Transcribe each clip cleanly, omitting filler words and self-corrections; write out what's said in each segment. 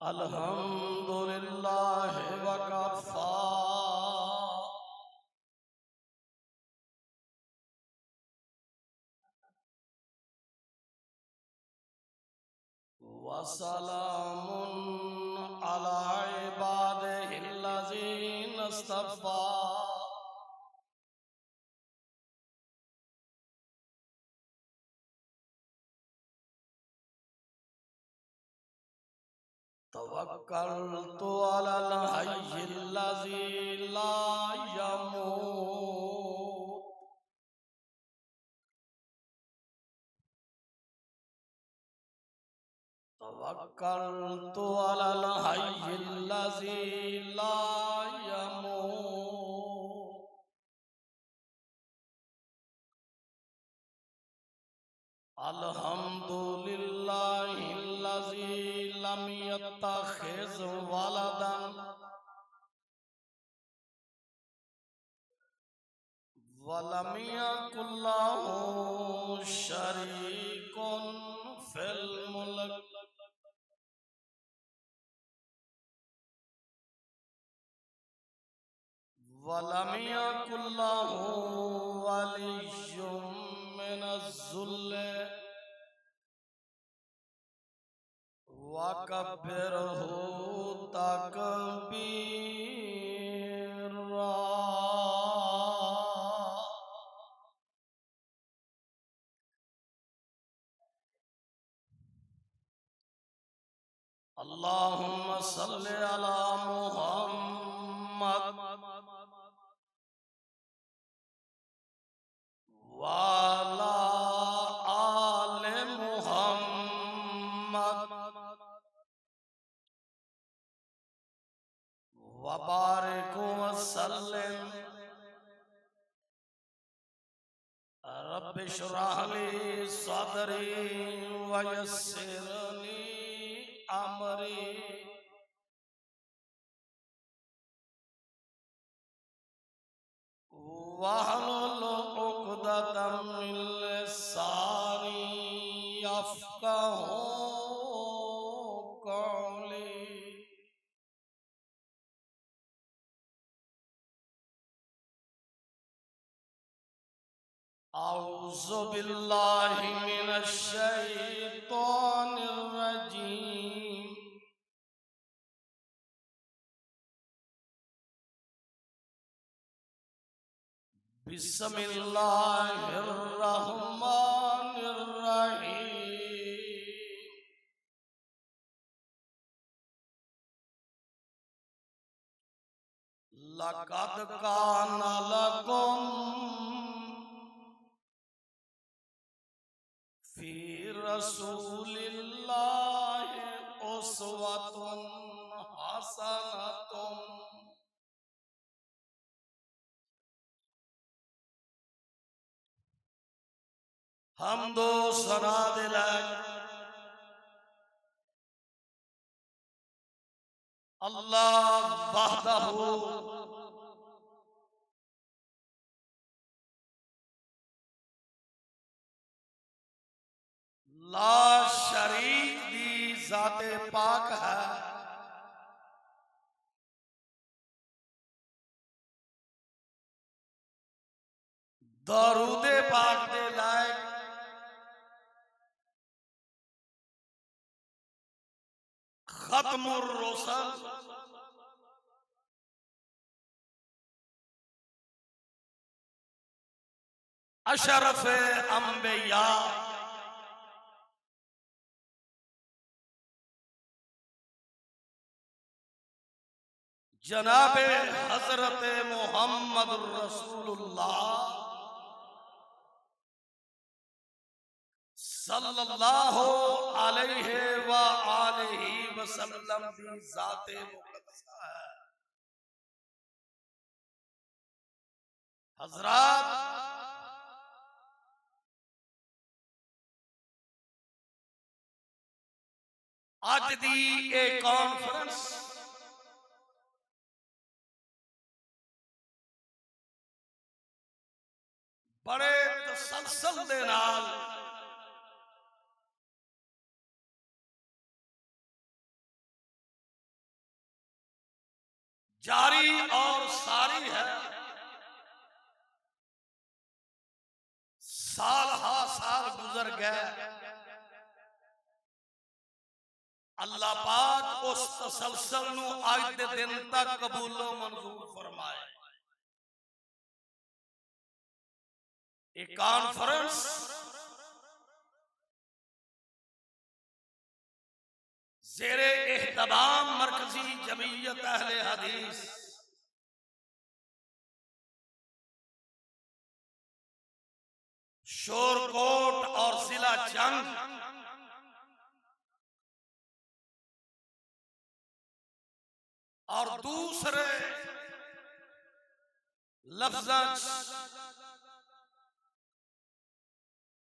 अल्हम्दुलिल्लाह वकफ़ा वसलामुन अला इबादिहिल्लज़ीना इस्तफ़ा। तवक्कलतु अलल हय्यिल्लज़ी ला यमूत। तवक्कलतु अलल हय्यिल्लज़ी ला यमूत। अल्हम्दुलिल्लाहिल्लज़ी लम यत्तखिज़ वलदन वलम यकुल लहू शरीकुन फिल मुल्क वलम यकुल लहू वलिय्युम मिनज़्ज़ुल्ल वकब्बिरहू तकबीरा। अल्लाहुम्मा सल्लि अला मुहम्मद वाला आले मुहम्मद वबारिक वसल्लिम। रब्बि इश्रह ली सदरी वयस्सिरनी अमरी वहलुल उक़दतम मिन लिसानी यफ़क़हू क़ौली। औज़ु बिल्लाहि मिनश शैतानिर रजीम। बिस्मिल्लाहिर रहमानिर रहीम। लक़द कान लकुम फ़ी रसूलिल्लाहि उस्वतुन हसनतुन। हमदो सना दिलक अल्लाह वहदहू ला शरीक दी ज़ाते पाक है। दरूदे पाक दे लायक खत्मुर रुसल अशरफ अंबिया जनाबे हजरत मोहम्मद रसूलुल्लाह सल्लल्लाहु अलैहि व आलिहि वसल्लम दी ज़ाते मुक़द्दसा है। हज़रात, आज दी एक कॉन्फ्रेंस बड़े तसलसल दे नाल जारी और सारी है। साल हा साल गुजर गए, अल्लाह पाक उस तसलसल नू अज दे दिन तक कबूलो मंजूर फरमाए। एक कॉन्फ्रेंस ज़ेरे एहतमाम मरकजी जमीयत अहले हदीस शोरकोट और जिला जंग और दूसरे लफ्ज़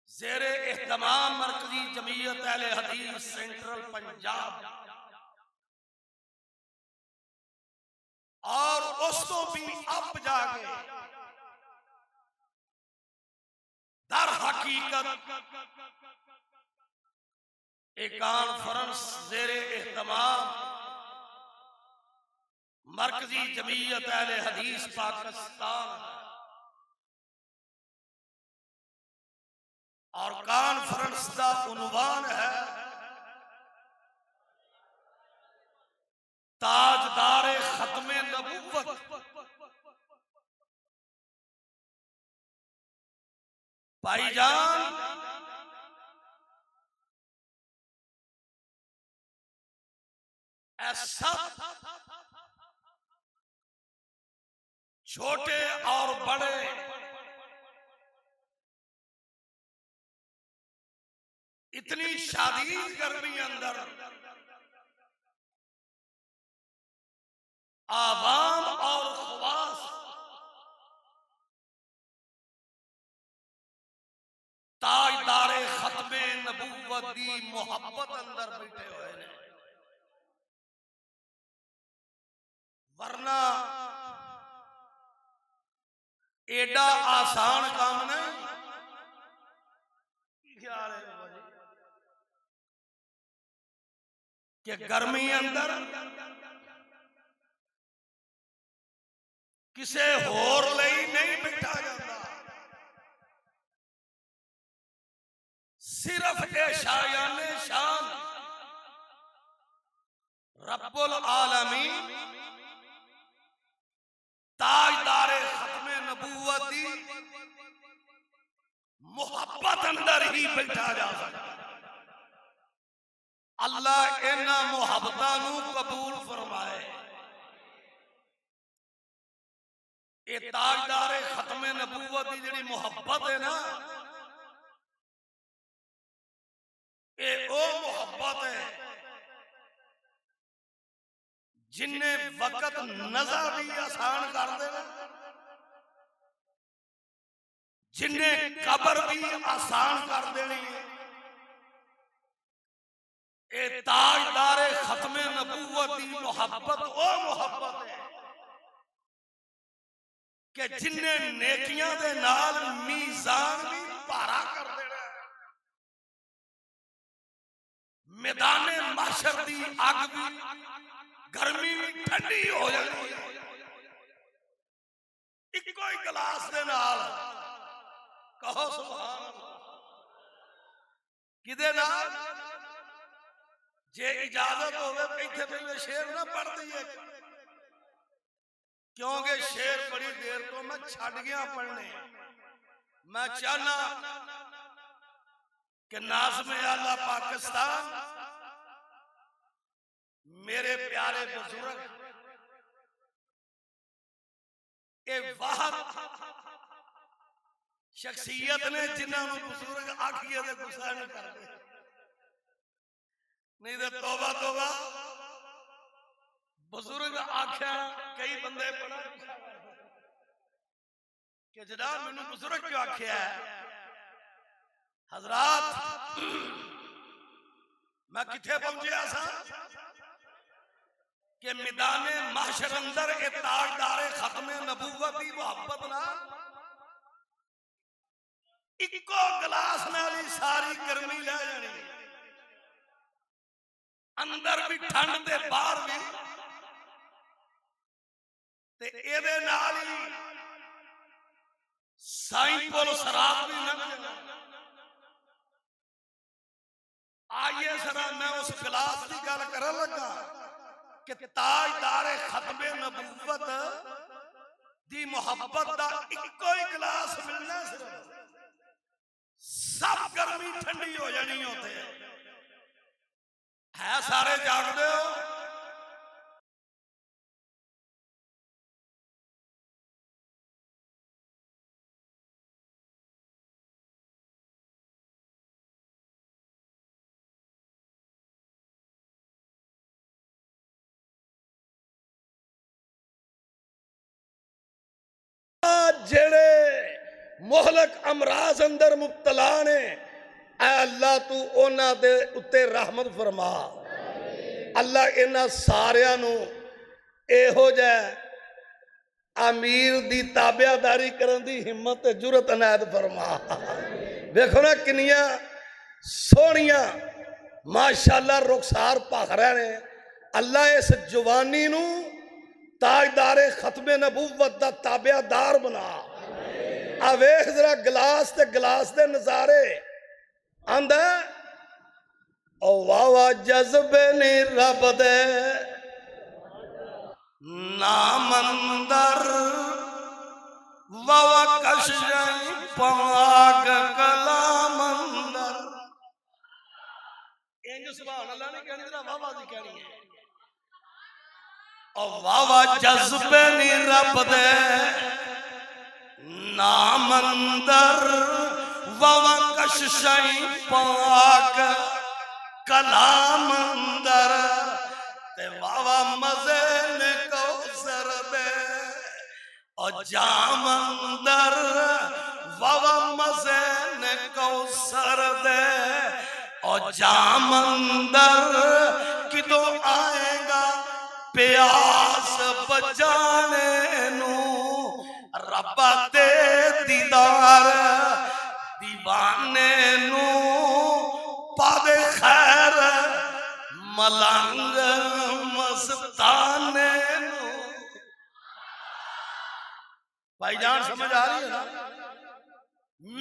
ज़ेरे एहतमाम मरकजी जमीयत अहले हदीस सेंट्रल पंजाब और उस तो भी अब जाके दर हकीकत एक कॉन्फ्रेंस ज़ेरे एहतमाम मरकजी जमीयत अहले हदीस पाकिस्तान और कॉन्फ्रेंस का उन्वान है ताजदारे खत्मे नबूवत भाईजान ऐसा छोटे और बड़े इतनी शादीद गर्मी अंदर आवाम और खवास ताजदारे खत्मे नबूवत दी मोहब्बत अंदर बैठे हुए ने, वरना एडा आसान काम नहीं। ख्याल है कि गर्मी अंदर किसे होर लई नहीं बैठा जाता, सिर्फ शायाने शान रब्बुल आलमीन ताजदारे खत्मे नबूवत दी मोहब्बत अंदर ही बैठा जा सकता। अल्लाह इन्हां मुहब्बतां नू कबूल फरमाए। ये ताजदारे खत्मे नबूवत की जिहड़ी मुहब्बत है ना, ये ओ मुहब्बत है जिन्हें वक्त नजर भी आसान कर देना, जिन्हें कबर भी आसान कर देनी है। ये ताजदारे खत्मे नबूवत की मुहब्बत ओ मुहब्बत है कि जिन्हें नेकियां दे नाल मीज़ान भी भारा कर देना, मैदाने महशर दी अग भी गर्मी भी ठंडी हो जाती है इको ही गिलास दे नाल। कहो सुभान अल्लाह। किदे नाल? जे इजाजत होवे इत्थे पहले शेर ना पढ़ दईए, क्योंकि शेर बड़ी देर तो मैं छड़ गया पढ़ने। मैं चाहना कि नाज़्म आला पाकिस्तान मेरे प्यारे बुजुर्ग ए वाहद शख्सियत ने जिन्होंने बुजुर्ग आखिए दे गुस्सा नहीं करते, नहीं तो तौबा तौबा बुजुर्ग आख्या कई बंदे बड़ा कि जनाब मैनू बुजुर्ग क्यों आख्या है। हजरात मैं किथे पहुंचे सा कि मैदाने महशर अंदर ए ताजदारे खत्मे नबूवत दी मोहब्बत ना इको गिलास नाल ही सारी गर्मी ले जानी, अंदर भी ठंड ते बाहर भी ते एदे नाल ही साईं पुल सरात भी लंघ जाना। आइए सरा मैं उस गिलास की गल कर लगा कि ताजदारे खत्मे नबूवत दी मुहब्बत दा इको ही गिलास मिलना, सब गर्मी ठंडी हो जानी होते है। सारे जागदे हो? जेड़े मोहलक अमराज अंदर मुब्तला ने, अल्लाह तू उन्हां दे उत्ते रहमत फरमा। अल्लाह इन्हां सारियां नू इहो जिहा अमीर दी ताबियादारी करन दी हिम्मत ते जुरत अनायत फरमा। देखो ना किन्नियां सोहणियां माशाअल्लाह रुखसार भाखरा ने। अल्लाह इस जवानी नू ताजदारे खत्मे नबूवत दा ताबियादार बना। आ वेख जरा गिलास ते गिलास दे नजारे आंदा ओ वाह वाह जज्बे ने रब दे नाम अंदर वाह वाह कशिश पाक कलाम अंदर। इंज सुभान अल्लाह ने कहनी जरा वाह वाह दी कहनी है। ओ वाह वाह जज्बे ने रब दे नाम अंदर वाह वाह कशिश पाक कलाम अंदर ते वाह वाह मजे ने कौसर दे और जाम अंदर वाह वाह मजे ने कौसर दे और जाम अंदर किदों आएगा प्यास बजाने नू रब्बा दे दीदार दीवाने नू पादे खैर मलंग मस्ताने नू। भाईजान समझ आ रही है ना?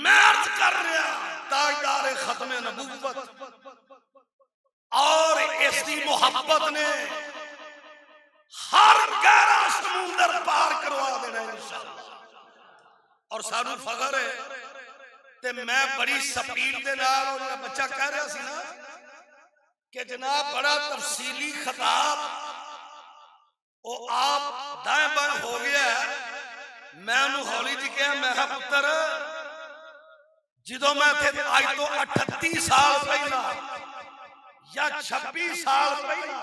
मैं अर्ज कर रहा ताजदारे खत्मे नबूवत और इसकी मोहब्बत ने हर गहरा समुंदर पार करवा देना इंशाअल्लाह। और सानू फखर है ते मैं बड़ी स्पीड दे नाल और बच्चा कह रहा सी ना कि जनाब बड़ा तफसीली खिताब वो आप दाएं बाएं हो गया। मैं उन्होंने हौली जी कहा मैं पुत्र जो मैं थे अज तो 38 साल पहला या 26 साल पहला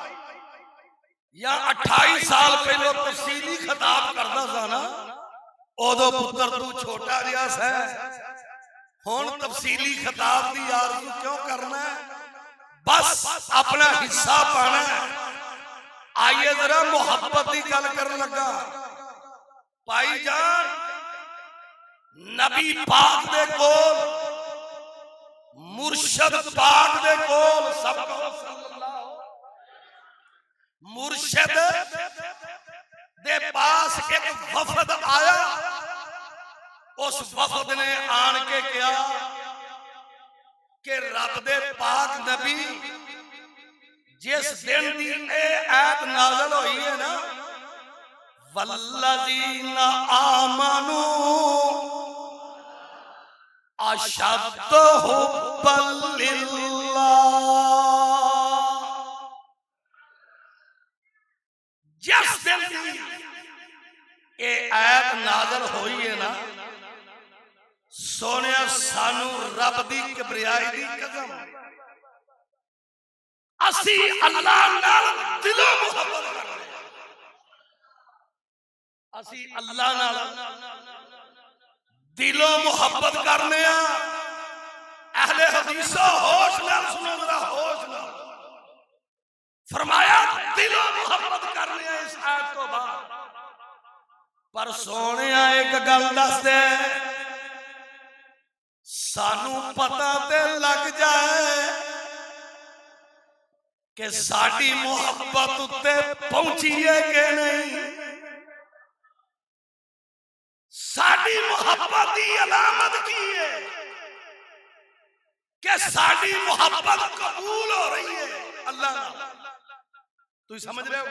या 28 साल पहले तफसीली खिताब करता था ना, उदो पुत्र तू छोटा जिहा है। हुण तफसीली खिताब की आरज़ू क्यों करना है? बस अपना हिस्सा पाना। आइए जरा मुहब्बत की गल कर लगा। भाईजान नबी पाक दे कोल मुर्शद पाक दे कोल सब मुर्शद दे पास एक वफद आया। उस वफद ने आन के कहा कि रब दे पाक नबी जिस दिन दी ऐत नाज़िल हुई है ना, वल्लज़ीना आमनू अशद्दु हुब्बन लिल्लाह। जिस दिन ये ऐत नाज़िल हुई है ना, सोने सानू रब दी किबरियाई दी कसम असी अल्लाह नाल दिलों मुहब्बत करते हैं। असी अल्लाह नाल दिलों मुहब्बत करने। अहले हदीसो होश नाल सुनो जरा, होश नाल फरमाया दिलों मुहब्बत करने इस आयत तो बाद। पर सोने एक गल दस दे सानू पता ते लग जाए कि साडी मुहब्बत उत्ते पहुंची है कि नहीं। दी अलामत की है कि साड़ी मोहब्बत कबूल हो रही है अल्लाह नाल। तू समझ रहे हो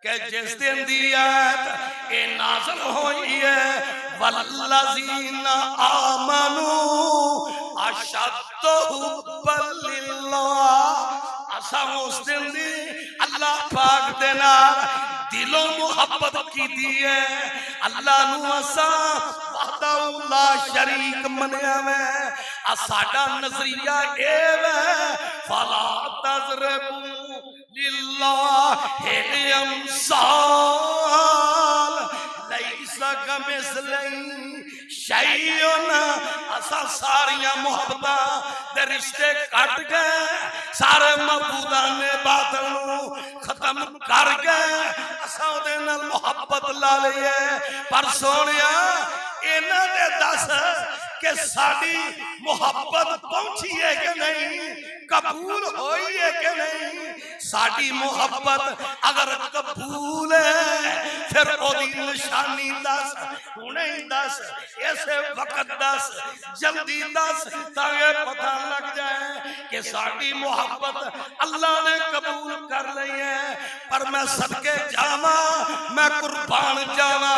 कि जिस दिन दी आयत ए नाज़िल हुई है वल्लज़ीना आमनू अशद्दु हुब्बन लिल्लाह, असा उस दिन दी अल्लाह पाक दे नाल दिलों मोहब्बत की दी है। अल्लाह नू असा वहदहू ला शरीक मनिया है। साडा नजरिया ए वे फला तज़रबू लिल्लाहिल अमसाल लैसा कमिसलिही शैउन। असा सारियां मोहब्बतां दे रिश्ते कट गए, सारे महबूबां ने बादल नू खत्म कर गए, असा उहदे नाल मोहब्बत ला लई है। पर सोहणिया इन्हां दे दस कि साडी मोहब्बत पहुंची है कि नहीं, कबूल हुई है कि नहीं। साडी मोहब्बत अगर कबूल है फिर ओदी निशानी दस, हुणे ही दस, ऐसे वक्त दस, जल्दी दस, ताकि पता लग जाए कि साडी मोहब्बत अल्लाह ने कबूल कर ली है। पर मैं सदके जावा, मैं कुर्बान जावा,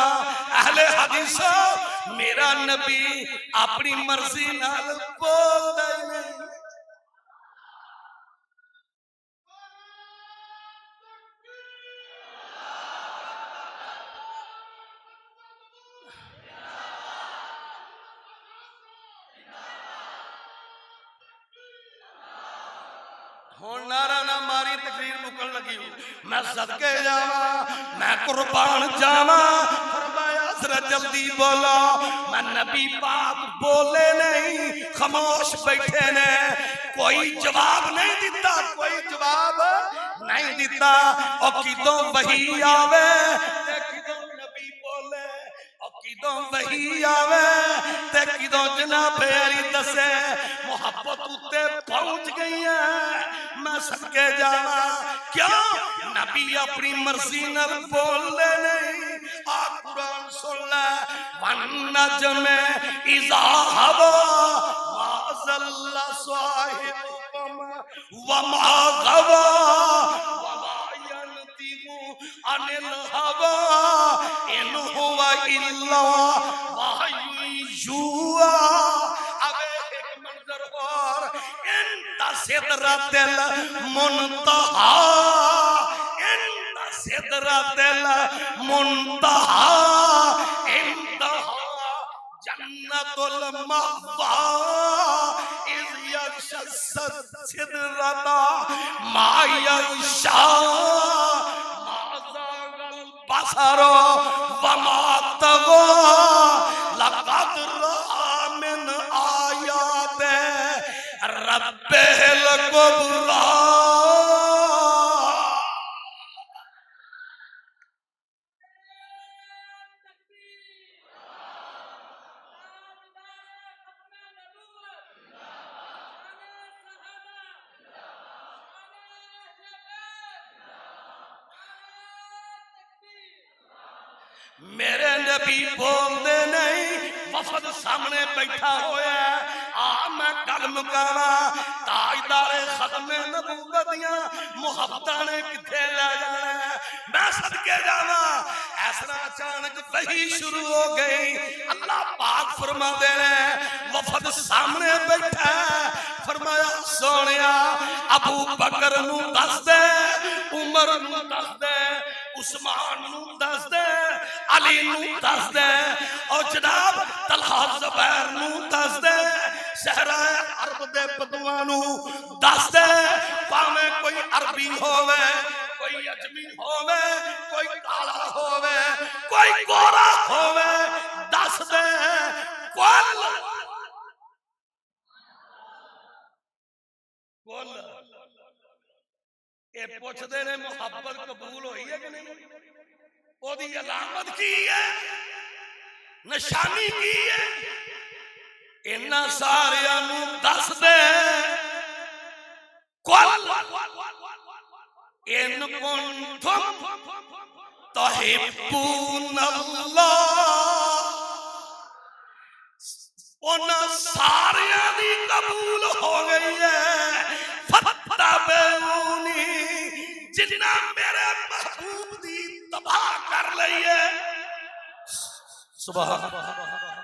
अहले हदीसा मेरा नबी अपनी मर्जी नाल बोलदा ही नहीं। हुण नारा ना मारी, तकरीर मुकन लगी। मैं सदके जावा, मैं कुर्बान जावा, फरमाया जरा जल्दी बोलो। मैं नबी पाक बोले नहीं, खामोश बैठे ने, कोई जवाब नहीं दिता, कोई जवाब नहीं दिता। और किदों वही आवे, किदों नबी बोले, और किदों वही आवे, ते किदों जनाब अली दसे मोहब्बत उत्ते पहुंच गई है। मैं सदके जावा, क्यों नबी अपनी मर्जी नाल बोलदे नहीं। आ कुरान सुन ले, वन नजमे इज़ा हवा मा ज़ल्ला साहिबुकुम व मा गवा व मा यनतिमु अनिल हवा इन हुवा इल्ला वहयु युहा। सिदरतिल मुनतहा, इंद सिदरतिल मुनतहा, इंदहा जन्नतुल महवा, इज़ यग़शा सिदरता मा यग़शा, मा ज़ाग़ल बसर व मा तग़ा, लक़द रआ मिन आयाति रब्बिल कुबरा। मेरे नबी बोलते नहीं, वफद सामने बैठा होया। आ मैं गल मुकावा, ताजदारे खत्मे नबूवत दियां मुहब्बतां ने किथे ले जाना। मैं सदके जावा, ऐसा अचानक वही शुरू हो गई। अल्लाह पाक फरमाते हैं, वफद सामने बैठा, फरमाया सोनिया अबू बकर नू दस दे, उमर नू दस दे, उस्मान नू दस दे, अली नू दस दे, और जनाब तलहा ज़ुबैर नू दस दे, सहरा अरब दे बदुआ नू दस दे। भावें कोई अरबी होवे, कोई अजमी होवे, कोई काला होवे, कोई गोरा होवे, दस दे। कुल ये पूछते ने मुहब्बत कबूल हुई है कि नहीं, ओदी अलामत की है, निशानी की है। इन्ना सारियां नू दस दे। कुल इन कुंतुम तुहिब्बूनल्लाह उन्हां सारियां दी कबूल हो गई है। फत्तबऊनी जिन्ना मेरे महबूब दी तबाह कर लई है। सुभान अल्लाह।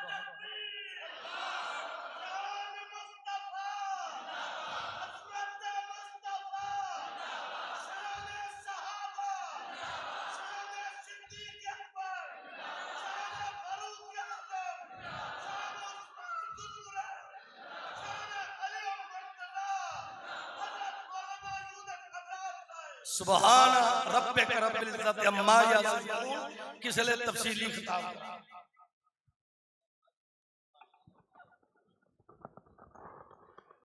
सुभान रब्बिक रब्बिल इज्जति अम्मा यसिफून किस लिए तफसीली खिताब